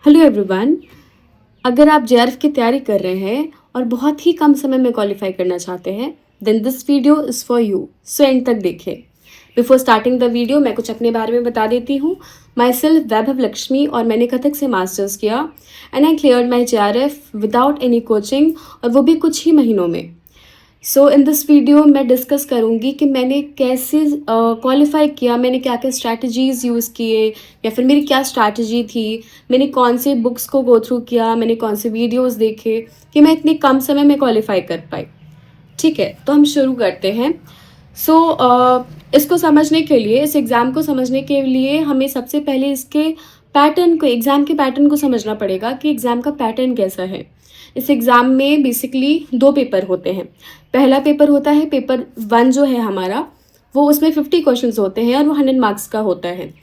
Hello everyone. अगर आप JRF की तैयारी कर रहे हैं और बहुत ही कम समय में क्वालिफाई करना चाहते हैं then this video is for you, so end तक देखें। बिफोर स्टार्टिंग द वीडियो मैं कुछ अपने बारे में बता देती हूँ। माई सेल्फ वैभव लक्ष्मी और मैंने कथक से मास्टर्स किया and I cleared my JRF without any coaching, और वो भी कुछ ही महीनों में। सो इन दिस वीडियो मैं डिस्कस करूँगी कि मैंने कैसे क्वालिफाई किया, मैंने क्या क्या स्ट्रैटेजीज़ यूज़ किए या फिर मेरी क्या स्ट्रैटेजी थी, मैंने कौन से बुक्स को गो थ्रू किया, मैंने कौन से वीडियोस देखे कि मैं इतने कम समय में क्वालिफाई कर पाई। ठीक है, तो हम शुरू करते हैं। इसको समझने के लिए, इस एग्ज़ाम को समझने के लिए हमें सबसे पहले इसके पैटर्न को, एग्ज़ाम के पैटर्न को समझना पड़ेगा कि एग्ज़ाम का पैटर्न कैसा है। इस एग्ज़ाम में बेसिकली 2 पेपर होते हैं। पहला पेपर होता है पेपर 1 जो है हमारा, वो उसमें 50 क्वेश्चंस होते हैं और वो 100 मार्क्स का होता है।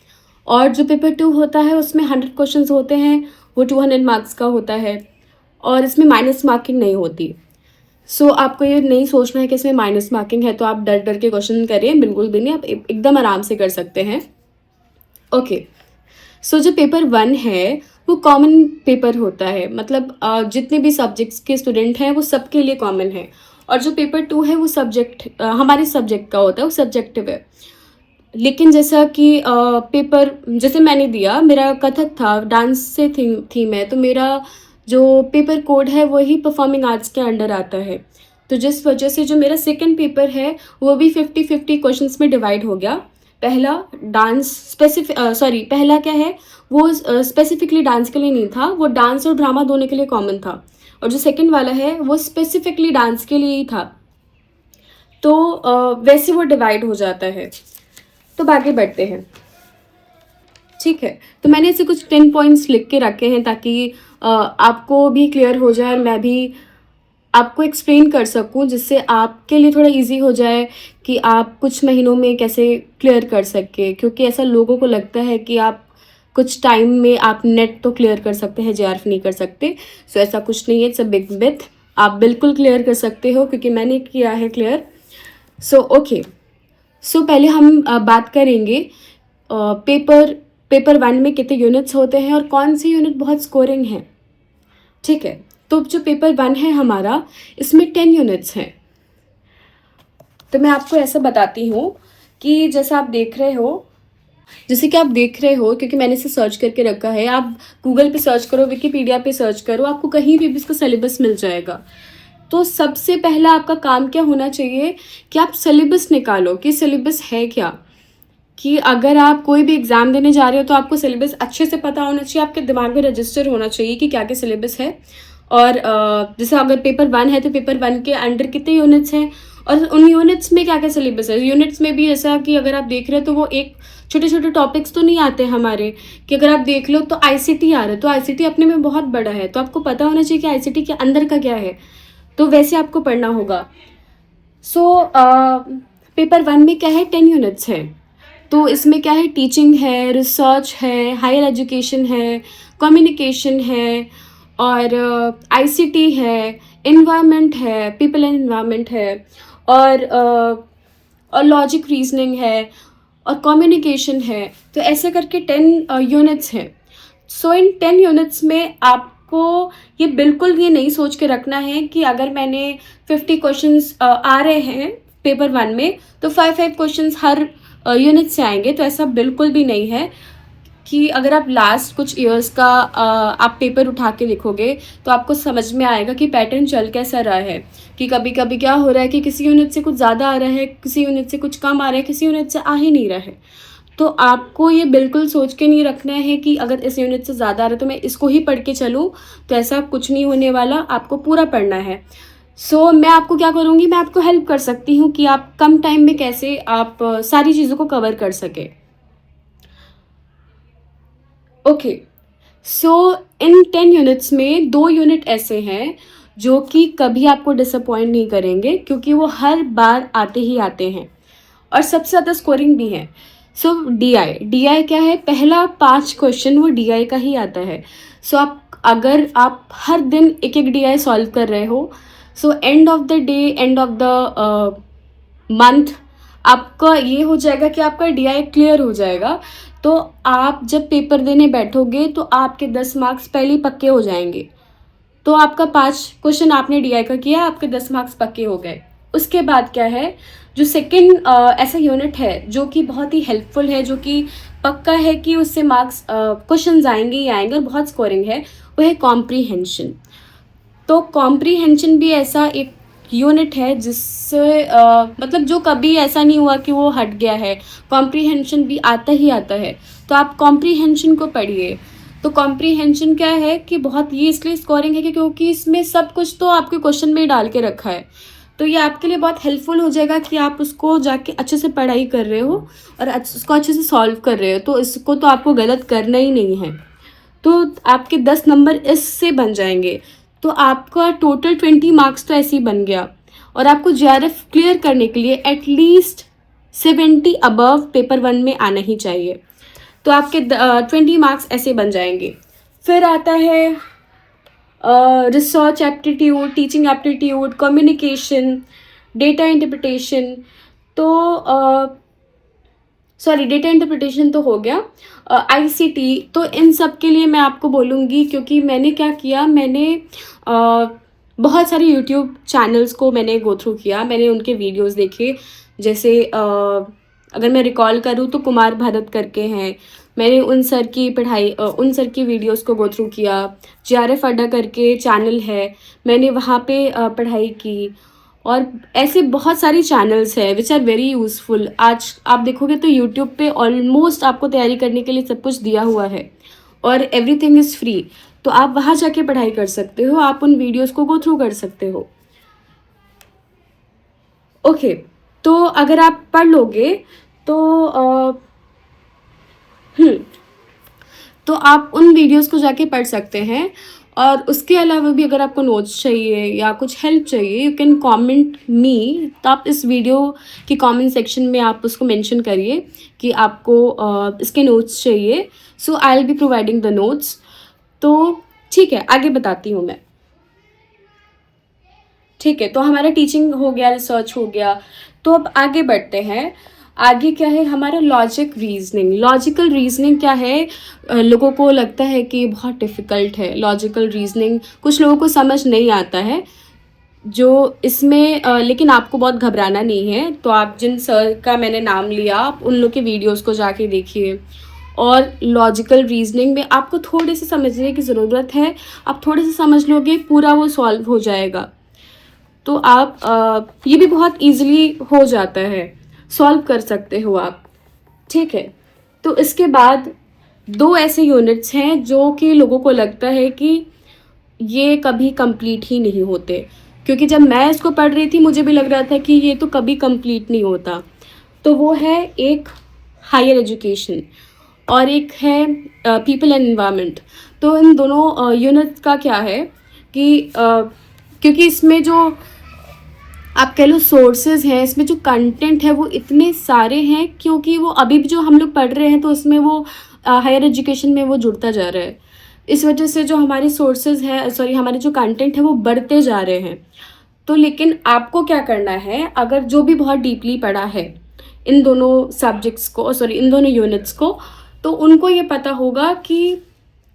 और जो पेपर 2 होता है उसमें 100 क्वेश्चंस होते हैं, वो 200 मार्क्स का होता है और इसमें माइनस मार्किंग नहीं होती। आपको ये नहीं सोचना है कि इसमें माइनस मार्किंग है तो आप डर डर के क्वेश्चन करें, बिल्कुल भी नहीं। आप एकदम आराम से कर सकते हैं। ओके, जो पेपर 1 है वो कॉमन पेपर होता है, मतलब जितने भी सब्जेक्ट्स के स्टूडेंट हैं वो सबके लिए कॉमन है। और जो पेपर 2 है वो हमारे सब्जेक्ट का होता है, वो सब्जेक्टिव है। लेकिन जैसा कि पेपर जैसे मैंने दिया, मेरा कथक था, डांस से थीम है, तो मेरा जो पेपर कोड है वही परफॉर्मिंग आर्ट्स के अंडर आता है। तो जिस वजह से जो मेरा सेकंड पेपर है वो भी 50-50 क्वेश्चंस में डिवाइड हो गया। पहला क्या है, वो स्पेसिफिकली डांस के लिए नहीं था, वो डांस और ड्रामा दोनों के लिए कॉमन था। और जो सेकंड वाला है वो स्पेसिफिकली डांस के लिए ही था। तो वैसे वो डिवाइड हो जाता है। तो आगे बढ़ते हैं। ठीक है, तो मैंने ऐसे कुछ 10 पॉइंट्स लिख के रखे हैं ताकि आपको भी क्लियर हो जाए और मैं भी आपको एक्सप्लेन कर सकूं, जिससे आपके लिए थोड़ा इजी हो जाए कि आप कुछ महीनों में कैसे क्लियर कर सके। क्योंकि ऐसा लोगों को लगता है कि आप कुछ टाइम में आप नेट तो क्लियर कर सकते हैं, जेआरएफ नहीं कर सकते। ऐसा कुछ नहीं है, इट्स अ बिग मिथ। आप बिल्कुल क्लियर कर सकते हो क्योंकि मैंने किया है क्लियर। ओके, पहले हम बात करेंगे पेपर 1 में कितने यूनिट्स होते हैं और कौन सी यूनिट बहुत स्कोरिंग है। ठीक है, तो जो पेपर 1 है हमारा, इसमें 10 यूनिट्स हैं। तो मैं आपको ऐसा बताती हूँ कि जैसे कि आप देख रहे हो, क्योंकि मैंने इसे सर्च करके रखा है। आप गूगल पे सर्च करो, विकिपीडिया पे सर्च करो, आपको कहीं भी इसका सिलेबस मिल जाएगा। तो सबसे पहला आपका काम क्या होना चाहिए कि आप सिलेबस निकालो कि सिलेबस है क्या। कि अगर आप कोई भी एग्ज़ाम देने जा रहे हो तो आपको सिलेबस अच्छे से पता होना चाहिए, आपके दिमाग में रजिस्टर होना चाहिए कि क्या क्या सिलेबस है। और जैसे अगर पेपर 1 है तो पेपर 1 के अंडर कितने यूनिट्स हैं और उन यूनिट्स में क्या क्या सिलेबस है। यूनिट्स में भी ऐसा कि अगर आप देख रहे हो तो वो एक छोटे छोटे टॉपिक्स तो नहीं आते हमारे, कि अगर आप देख लो तो आईसीटी आ रहा है, तो आईसीटी अपने में बहुत बड़ा है, तो आपको पता होना चाहिए कि आईसीटी के अंदर का क्या है। तो वैसे आपको पढ़ना होगा। पेपर 1 में क्या है, 10 यूनिट्स है। तो इसमें क्या है, टीचिंग है, रिसर्च है, हायर एजुकेशन है, कम्युनिकेशन है और आईसीटी है, इन्वायरमेंट है, पीपल एंड इन्वायरमेंट है और लॉजिक रीजनिंग है और कम्युनिकेशन है। तो ऐसे करके 10 यूनिट्स हैं। इन 10 यूनिट्स में आपको ये बिल्कुल ये नहीं सोच के रखना है कि अगर मैंने 50 क्वेश्चंस आ रहे हैं पेपर 1 में तो 5 क्वेश्चंस हर यूनिट से आएंगे। तो ऐसा बिल्कुल भी नहीं है। कि अगर आप लास्ट कुछ ईयर्स का आप पेपर उठा के देखोगे तो आपको समझ में आएगा कि पैटर्न चल कैसा रहा है। कि कभी कभी क्या हो रहा है कि किसी यूनिट से कुछ ज़्यादा आ रहा है, किसी यूनिट से कुछ कम आ रहा है, किसी यूनिट से आ ही नहीं रहा है। तो आपको ये बिल्कुल सोच के नहीं रखना है कि अगर इस यूनिट से ज़्यादा आ रहा है तो मैं इसको ही पढ़ के चलूँ, तो ऐसा कुछ नहीं होने वाला। आपको पूरा पढ़ना है। मैं आपको क्या करूँगी, मैं आपको हेल्प कर सकती हूँ कि आप कम टाइम में कैसे आप सारी चीज़ों को कवर कर सके। ओके, इन 10 यूनिट्स में 2 यूनिट ऐसे हैं जो कि कभी आपको डिसअपॉइंट नहीं करेंगे, क्योंकि वो हर बार आते ही आते हैं और सबसे ज़्यादा स्कोरिंग भी है। डी आई क्या है, पहला 5 क्वेश्चन वो डी आई का ही आता है। अगर आप हर दिन एक एक डी आई सॉल्व कर रहे हो, end of the day, end of the month, आपका ये हो जाएगा कि आपका डीआई क्लियर हो जाएगा। तो आप जब पेपर देने बैठोगे तो आपके 10 मार्क्स पहले ही पक्के हो जाएंगे। तो आपका 5 क्वेश्चन आपने डीआई का किया, आपके 10 मार्क्स पक्के हो गए। उसके बाद क्या है, जो सेकंड ऐसा यूनिट है जो कि बहुत ही हेल्पफुल है, जो कि पक्का है कि उससे मार्क्स क्वेश्चंस आएंगे ही आएंगे और बहुत स्कोरिंग है, वो है कॉम्प्रीहेंशन। तो कॉम्प्रीहेंशन भी ऐसा एक यूनिट है जिससे मतलब जो कभी ऐसा नहीं हुआ कि वो हट गया है, कॉम्प्रीहेंशन भी आता ही आता है। तो आप कॉम्प्रीहेंशन को पढ़िए। तो कॉम्प्रीहेंशन क्या है कि बहुत ये इसलिए स्कोरिंग है कि क्योंकि इसमें सब कुछ तो आपके क्वेश्चन में ही डाल के रखा है। तो ये आपके लिए बहुत हेल्पफुल हो जाएगा कि आप उसको जाके अच्छे से पढ़ाई कर रहे हो और उसको अच्छे से सॉल्व कर रहे हो। तो इसको तो आपको गलत करना ही नहीं है। तो आपके 10 नंबर इससे बन जाएंगे। तो आपका टोटल 20 मार्क्स तो ऐसे ही बन गया। और आपको जेआरएफ क्लियर करने के लिए एटलीस्ट 70 अबव पेपर 1 में आना ही चाहिए। तो आपके 20 मार्क्स ऐसे बन जाएंगे। फिर आता है research aptitude, teaching aptitude, communication, data interpretation. तो सॉरी, डेटा इंटरप्रिटेशन तो हो गया। आईसीटी, तो इन सब के लिए मैं आपको बोलूँगी, क्योंकि मैंने क्या किया, मैंने बहुत सारे यूट्यूब चैनल्स को मैंने गो थ्रू किया, मैंने उनके वीडियोस देखे। जैसे अगर मैं रिकॉल करूँ तो कुमार भारत करके हैं, मैंने उन सर की पढ़ाई उन सर की वीडियोस को गो थ्रू किया। जेआरएफ अड्डा करके चैनल है, मैंने वहाँ पे पढ़ाई की। और ऐसे बहुत सारी चैनल्स हैं विच आर वेरी यूज़फुल। आज आप देखोगे तो यूट्यूब पे ऑलमोस्ट आपको तैयारी करने के लिए सब कुछ दिया हुआ है और एवरीथिंग इज़ फ्री। तो आप वहाँ जाके पढ़ाई कर सकते हो, आप उन वीडियोस को गो थ्रू कर सकते हो। ओके, तो अगर आप पढ़ लोगे तो तो आप उन वीडियोस को जाके पढ़ सकते हैं। और उसके अलावा भी अगर आपको नोट्स चाहिए या कुछ हेल्प चाहिए, यू कैन कमेंट मी। तो आप इस वीडियो की कमेंट सेक्शन में आप उसको मेंशन करिए कि आपको इसके नोट्स चाहिए। So I will be providing the notes. तो ठीक है, आगे बताती हूँ मैं। ठीक है, तो हमारा टीचिंग हो गया, रिसर्च हो गया। तो अब आगे बढ़ते हैं। आगे क्या है हमारा लॉजिक रीजनिंग। लॉजिकल रीजनिंग क्या है, लोगों को लगता है कि बहुत डिफ़िकल्ट है लॉजिकल रीजनिंग, कुछ लोगों को समझ नहीं आता है जो इसमें लेकिन आपको बहुत घबराना नहीं है। तो आप जिन सर का मैंने नाम लिया, आप उन लोग के वीडियोस को जाके देखिए। और लॉजिकल रीजनिंग में आपको थोड़े से समझने की ज़रूरत है, आप थोड़े से समझ लोगे पूरा वो सॉल्व हो जाएगा। तो आप ये भी बहुत ईजिली हो जाता है, सॉल्व कर सकते हो आप। ठीक है, तो इसके बाद 2 ऐसे यूनिट्स हैं जो कि लोगों को लगता है कि ये कभी कंप्लीट ही नहीं होते, क्योंकि जब मैं इसको पढ़ रही थी मुझे भी लग रहा था कि ये तो कभी कंप्लीट नहीं होता। तो वो है एक हायर एजुकेशन और एक है पीपल एंड एनवायरनमेंट। तो इन दोनों यूनिट्स का क्या है कि क्योंकि इसमें जो आप कह लो सोर्सेज हैं, इसमें जो कंटेंट है वो इतने सारे हैं, क्योंकि वो अभी भी जो हम लोग पढ़ रहे हैं तो उसमें वो हायर एजुकेशन में वो जुड़ता जा रहा है। इस वजह से जो हमारी सोर्सेज हैं, सॉरी हमारे जो कंटेंट है वो बढ़ते जा रहे हैं। तो लेकिन आपको क्या करना है, अगर जो भी बहुत डीपली पढ़ा है इन दोनों सब्जेक्ट्स को, सॉरी इन दोनों यूनिट्स को, तो उनको ये पता होगा कि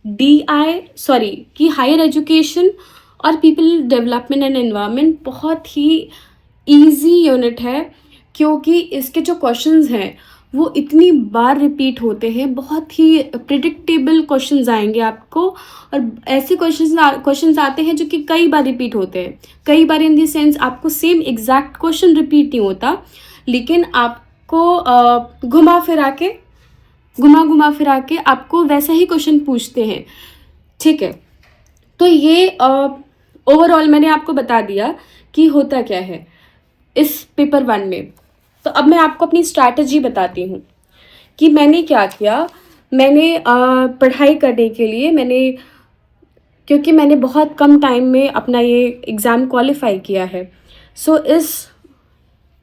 कि हायर एजुकेशन और पीपल डेवलपमेंट एंड एनवायरनमेंट बहुत ही ईजी यूनिट है, क्योंकि इसके जो क्वेश्चंस हैं वो इतनी बार रिपीट होते हैं, बहुत ही प्रिडिक्टेबल क्वेश्चंस आएंगे आपको। और ऐसे क्वेश्चंस आते हैं जो कि कई बार रिपीट होते हैं, कई बार इन दी सेंस आपको सेम एग्जैक्ट क्वेश्चन रिपीट नहीं होता, लेकिन आपको घुमा फिरा के आपको वैसा ही क्वेश्चन पूछते हैं। ठीक है, तो ये ओवरऑल मैंने आपको बता दिया कि होता क्या है इस पेपर 1 में। तो अब मैं आपको अपनी स्ट्रैटेजी बताती हूँ कि मैंने क्या किया। मैंने पढ़ाई करने के लिए क्योंकि मैंने बहुत कम टाइम में अपना ये एग्ज़ाम क्वालिफाई किया है, सो इस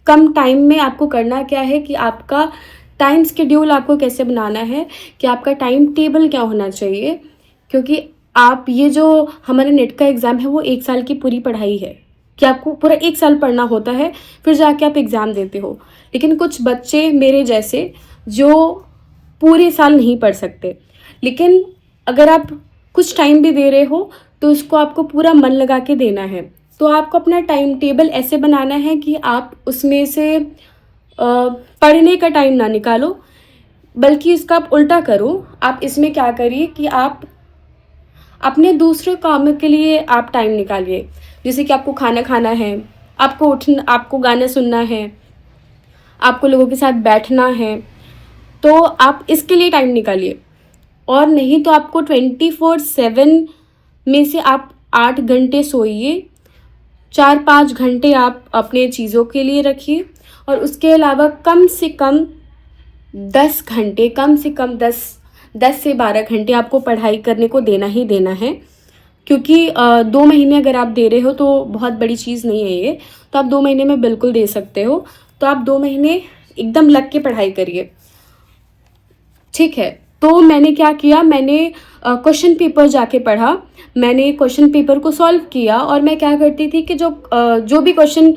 कम टाइम में आपको करना क्या है कि आपका टाइम शेड्यूल आपको कैसे बनाना है, कि आपका टाइम टेबल क्या होना चाहिए। क्योंकि आप ये जो हमारे नेट का एग्ज़ाम है वो 1 साल की पूरी पढ़ाई है, कि आपको पूरा 1 साल पढ़ना होता है, फिर जाके आप एग्ज़ाम देते हो। लेकिन कुछ बच्चे मेरे जैसे जो पूरे साल नहीं पढ़ सकते, लेकिन अगर आप कुछ टाइम भी दे रहे हो तो उसको आपको पूरा मन लगा के देना है। तो आपको अपना टाइम टेबल ऐसे बनाना है कि आप उसमें से पढ़ने का टाइम ना निकालो, बल्कि इसका आप उल्टा करो। आप इसमें क्या करिए कि आप अपने दूसरे कामों के लिए आप टाइम निकालिए। जैसे कि आपको खाना खाना है, आपको गाना सुनना है, आपको लोगों के साथ बैठना है, तो आप इसके लिए टाइम निकालिए। और नहीं तो आपको 24/7 में से आप 8 घंटे सोइए, 4-5 घंटे आप अपने चीज़ों के लिए रखिए, और उसके अलावा कम से कम 10 घंटे, कम से कम 10 से 12 घंटे आपको पढ़ाई करने को देना ही देना है। क्योंकि 2 महीने अगर आप दे रहे हो तो बहुत बड़ी चीज़ नहीं है ये, तो आप 2 महीने में बिल्कुल दे सकते हो। तो आप 2 महीने एकदम लग के पढ़ाई करिए, ठीक है। तो मैंने क्या किया, मैंने क्वेश्चन पेपर जाके पढ़ा, मैंने क्वेश्चन पेपर को सॉल्व किया। और मैं क्या करती थी कि जो भी क्वेश्चन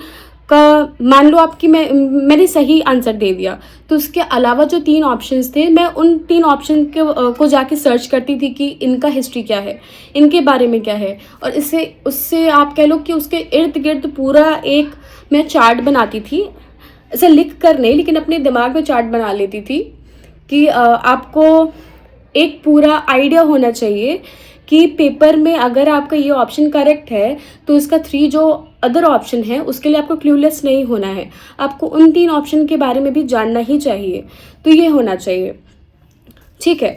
का मान लो आपकी मैंने सही आंसर दे दिया, तो उसके अलावा जो 3 ऑप्शंस थे, मैं उन 3 ऑप्शन को जाके सर्च करती थी कि इनका हिस्ट्री क्या है, इनके बारे में क्या है। और उससे आप कह लो कि उसके इर्द गिर्द पूरा एक मैं चार्ट बनाती थी, ऐसा लिख कर नहीं, लेकिन अपने दिमाग में चार्ट बना लेती थी कि आपको एक पूरा आइडिया होना चाहिए कि पेपर में अगर आपका ये ऑप्शन करेक्ट है तो इसका 3 जो अदर ऑप्शन है उसके लिए आपको क्लूलेस नहीं होना है, आपको उन 3 ऑप्शन के बारे में भी जानना ही चाहिए। तो ये होना चाहिए, ठीक है।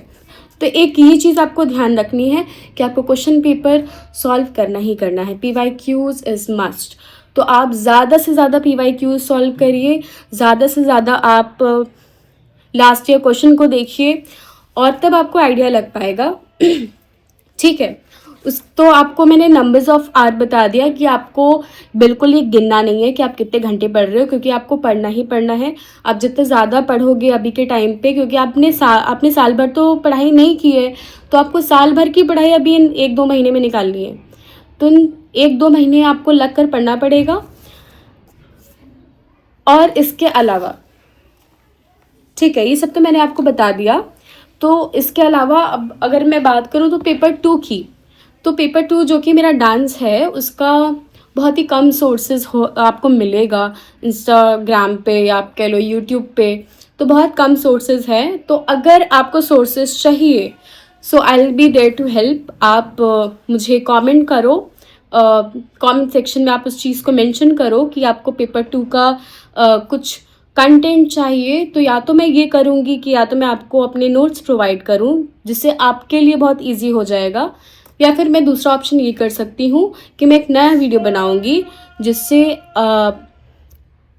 तो एक ये चीज़ आपको ध्यान रखनी है कि आपको क्वेश्चन पेपर सॉल्व करना ही करना है। PYQs is must. तो आप ज़्यादा से ज़्यादा PYQs सॉल्व करिए, ज़्यादा से ज़्यादा आप लास्ट ईयर क्वेश्चन को देखिए, और तब आपको आइडिया लग पाएगा, ठीक है। तो आपको मैंने नंबर्स ऑफ आवर बता दिया कि आपको बिल्कुल ये गिनना नहीं है कि आप कितने घंटे पढ़ रहे हो, क्योंकि आपको पढ़ना ही पढ़ना है। आप जितने ज़्यादा पढ़ोगे अभी के टाइम पे, क्योंकि आपने साल भर तो पढ़ाई नहीं की है, तो आपको साल भर की पढ़ाई अभी इन 1-2 महीने में निकालनी है। तो इन 1-2 महीने आपको लग कर पढ़ना पड़ेगा। और इसके अलावा, ठीक है, ये सब तो मैंने आपको बता दिया। तो इसके अलावा अब अगर मैं बात करूँ तो पेपर 2 की, तो पेपर 2 जो कि मेरा डांस है, उसका बहुत ही कम सोर्सेज आपको मिलेगा इंस्टाग्राम पे, या आप कह लो यूट्यूब पे, तो बहुत कम सोर्सेज हैं। तो अगर आपको सोर्सेज चाहिए, so I will be there to help. आप मुझे कमेंट करो, कमेंट सेक्शन में आप उस चीज़ को मेंशन करो कि आपको पेपर 2 का कुछ कंटेंट चाहिए। तो या तो मैं ये करूँगी कि या तो मैं आपको अपने नोट्स प्रोवाइड करूँ, जिससे आपके लिए बहुत इजी हो जाएगा, या फिर मैं दूसरा ऑप्शन ये कर सकती हूँ कि मैं एक नया वीडियो बनाऊँगी जिससे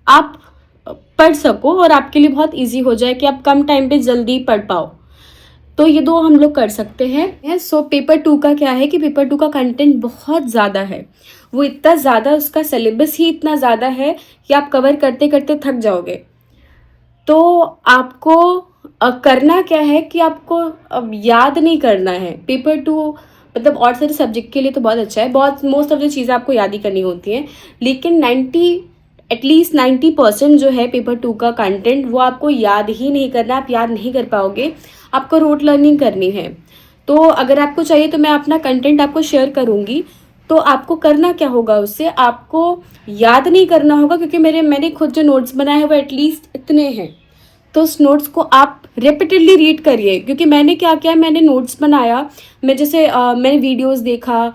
आप पढ़ सको और आपके लिए बहुत इजी हो जाए कि आप कम टाइम पे जल्दी पढ़ पाओ। तो ये 2 हम लोग कर सकते हैं। सो पेपर 2 का क्या है कि पेपर 2 का कंटेंट बहुत ज़्यादा है, वो इतना ज़्यादा, उसका सिलेबस ही इतना ज़्यादा है कि आप कवर करते करते थक जाओगे। तो आपको करना क्या है कि आपको अब याद नहीं करना है। पेपर 2 मतलब और सारे सब्जेक्ट के लिए तो बहुत अच्छा है, बहुत मोस्ट ऑफ द चीज़ें आपको याद ही करनी होती हैं, लेकिन एटलीस्ट 90% जो है पेपर 2 का कंटेंट, वो आपको याद ही नहीं करना, आप याद नहीं कर पाओगे, आपको रोट लर्निंग करनी है। तो अगर आपको चाहिए तो मैं अपना कंटेंट आपको शेयर करूँगी। तो आपको करना क्या होगा, उससे आपको याद नहीं करना होगा, क्योंकि मैंने खुद जो नोट्स बनाए हैं वो एटलीस्ट इतने हैं। तो उस नोट्स को आप रिपीटेडली रीड करिए, क्योंकि मैंने क्या किया, मैंने नोट्स बनाया, मैं जैसे मैंने वीडियोस देखा।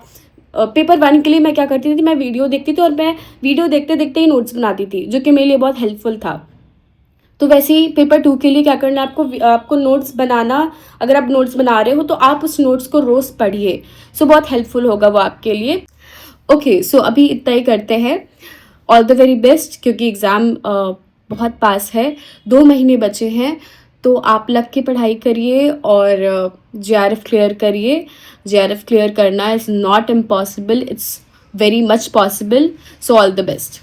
पेपर 1 के लिए मैं क्या करती थी, मैं वीडियो देखती थी और मैं वीडियो देखते देखते ही नोट्स बनाती थी, जो कि मेरे लिए बहुत हेल्पफुल था। तो वैसे ही पेपर 2 के लिए क्या करना है, आपको नोट्स बनाना, अगर आप नोट्स बना रहे हो तो आप उस नोट्स को रोज़ पढ़िए। सो बहुत हेल्पफुल होगा वो आपके लिए। ओके, सो अभी इतना ही करते हैं। ऑल द वेरी बेस्ट, क्योंकि एग्ज़ाम बहुत पास है, 2 महीने बचे हैं। तो आप लग के पढ़ाई करिए और JRF क्लियर करिए। JRF क्लियर करना is not impossible, it's very much possible. So all the best.